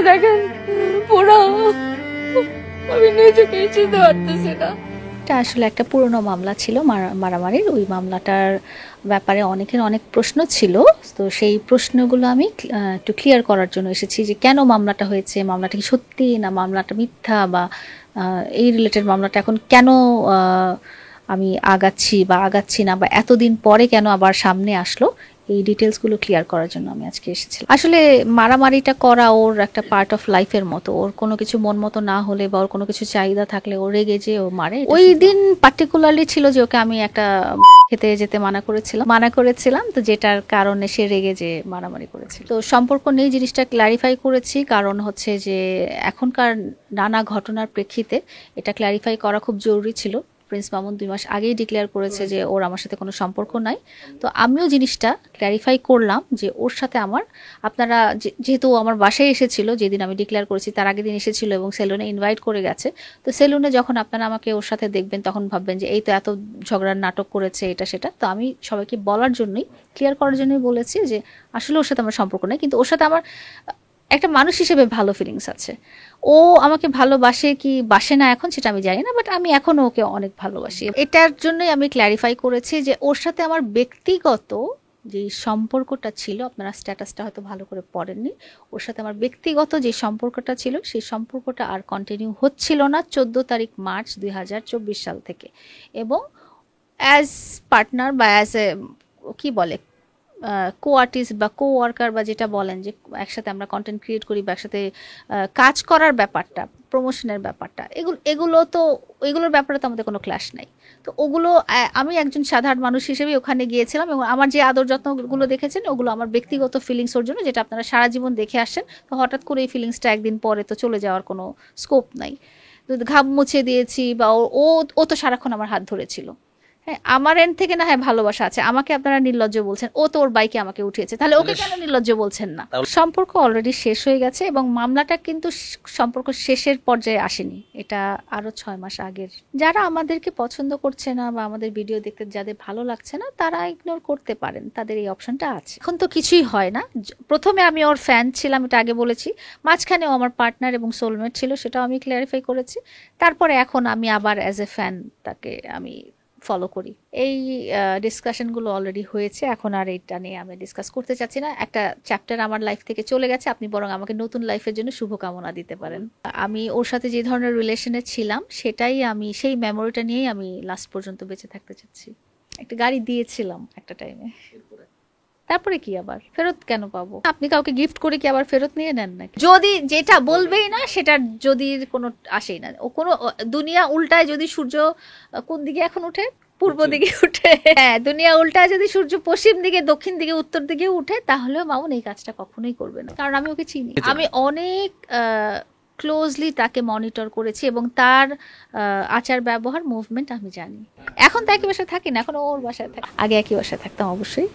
দেখেন পুরো, আমি নিজেকে চিনতে পারতেছি না। এটা আসলে একটা পুরনো মামলা ছিল মারামারির। ওই মামলাটার ব্যাপারে অনেকের অনেক প্রশ্ন ছিল। তো সেই প্রশ্নগুলো আমি একটু ক্লিয়ার করার জন্য এসেছি যে কেন মামলাটা হয়েছে, মামলাটা কি সত্যি না মামলাটা মিথ্যা, বা এই রিলেটেড মামলাটা এখন কেন আমি আগাচ্ছি না, বা এতদিন পরে কেন আবার সামনে আসলো, এই ডিটেলসগুলো ক্লিয়ার করার জন্য আমি আজকে এসেছিলাম। আসলে মারামারিটা করা ওর একটা পার্ট অফ লাইফের মতো। ওর কোনো কিছু মন মতো না হলে বা ওর কোনো কিছু চাহিদা থাকলে ও রেগে যে ও মারে। ওই দিন পার্টিকুলারলি ছিল যে ওকে আমি একটা খেতে যেতে মানা করেছিলাম, তো যেটার কারণে সে রেগে যে মারামারি করেছিল। তো সম্পর্ক নেই জিনিসটা ক্ল্যারিফাই করেছি, কারণ হচ্ছে যে এখনকার নানা ঘটনার প্রেক্ষিতে এটা ক্ল্যারিফাই করা খুব জরুরি ছিল। প্রিন্স মামুন 2 মাস আগেই ডিক্লেয়ার করেছে যে ওর আমার সাথে কোনো সম্পর্ক নাই। তো আমিও জিনিসটা ক্ল্যারিফাই করলাম যে ওর সাথে আমার, আপনারা যেহেতু আমার বাসায় এসেছিল যেদিন আমি ডিক্লেয়ার করেছি, তার আগের দিন এসেছিল এবং সেলুনে ইনভাইট করে গেছে। তো সেলুনে যখন আপনারা আমাকে ওর সাথে দেখবেন তখন ভাববেন যে এই তো এত ঝগড়ার নাটক করেছে এটা সেটা। তো আমি সবাইকে বলার জন্যই, ক্লিয়ার করার জন্যই বলেছি যে আসলে ওর সাথে আমার সম্পর্ক নেই, কিন্তু ওর সাথে আমার একটা মানুষ হিসেবে ভালো ফিলিংস আছে। ও আমাকে ভালোবাসে কি বাসে না এখন সেটা আমি জানি না, বাট আমি এখনো ওকে অনেক ভালোবাসি। এটার জন্যই আমি ক্ল্যারিফাই করেছি যে ওর সাথে আমার ব্যক্তিগত যে সম্পর্কটা ছিল, আপনারা স্ট্যাটাসটা হয়তো ভালো করে পড়েননি, ওর সাথে আমার ব্যক্তিগত যে সম্পর্কটা ছিল সেই সম্পর্কটা আর কন্টিনিউ হচ্ছিল না 14 তারিখ মার্চ 2024 সাল থেকে। এবং অ্যাজ পার্টনার বা অ্যাজ এ কি বলে কো আর্টিস্ট বা কো ওয়ার্কার বা যেটা বলেন যে একসাথে আমরা কন্টেন্ট ক্রিয়েট করি বা একসাথে কাজ করার ব্যাপারটা, প্রমোশনের ব্যাপারটা, এগুলোর ব্যাপারে তো আমাদের কোনো ক্লাশ নাই। তো ওগুলো আমি একজন সাধারণ মানুষ হিসেবে ওখানে গিয়েছিলাম এবং আমার যে আদর যত্নগুলো দেখেছেন ওগুলো আমার ব্যক্তিগত ফিলিংস ওর জন্য, যেটা আপনারা সারা জীবন দেখে আসেন। তো হঠাৎ করে এই ফিলিংসটা একদিন পরে তো চলে যাওয়ার কোনো স্কোপ নাই। তো ঘাম মুছে দিয়েছি বা ও ও তো সারাক্ষণ আমার হাত ধরেছিল। হ্যাঁ, আমার এন্ড থেকে না হয় ভালোবাসা আছে, আমাকে আপনারা নির্লজ্জ বলছেন। ও তো ওর বাইকে আমাকে উঠিয়েছে, তাহলে ওকে কেন নির্লজ্জ বলছেন না? সম্পর্ক অলরেডি শেষ হয়ে গেছে এবং মামলাটা কিন্তু সম্পর্ক শেষের পর্যায়ে আসেনি, এটা আরো 6 মাস আগের। যারা আমাদেরকে পছন্দ করছে না বা আমাদের ভিডিও দেখতে যাদের ভালো লাগছে না তারা ইগনোর করতে পারেন, তাদের এই অপশনটা আছে। এখন তো কিছুই হয় না। প্রথমে আমি ওর ফ্যান ছিলাম, এটা আগে বলেছি। মাঝখানেও আমার পার্টনার এবং সোলমেট ছিল, সেটাও আমি ক্লিয়ারিফাই করেছি। তারপরে এখন আমি আবার অ্যাজ এ ফ্যান তাকে আমি ফলো করি। এই ডিসকাশনগুলো অলরেডি হয়েছে, এখন আর এইটা নিয়ে আমি ডিসকাস করতে চাচ্ছি না। একটা চ্যাপ্টার আমার লাইফ থেকে চলে গেছে, আপনি বরং আমাকে নতুন লাইফের জন্য শুভকামনা দিতে পারেন। আমি ওর সাথে যে ধরনের রিলেশনে ছিলাম সেটাই আমি, সেই মেমোরিটা নিয়েই আমি লাস্ট পর্যন্ত বেঁচে থাকতে চাচ্ছি। একটা গাড়ি দিয়েছিলাম একটা টাইমে, তারপরে কি আবার ফেরত কেন পাবো? আপনি কাউকে গিফট করে কি আবার ফেরত নিয়ে নেন নাকি? যদি যেটা বলবেই না সেটার যদি কোনো আসেই না, ও কোনো দুনিয়া উল্টায় যদি সূর্য কোন দিকে এখন উঠে, পূর্ব দিকে উঠে, হ্যাঁ দুনিয়া উল্টায় যদি সূর্য পশ্চিম দিকে, দক্ষিণ দিকে, উত্তর দিকে উঠে, তাহলেও মামুন এই কাজটা কখনোই করবে না, কারণ আমি ওকে চিনি। আমি অনেক ক্লোজলি তাকে মনিটর করেছি এবং তার আচার ব্যবহার মুভমেন্ট আমি জানি। এখন তো একই বাসায় থাকি না, এখন ওর বাসায় থাকি, আগে একই বাসায় থাকতাম অবশ্যই।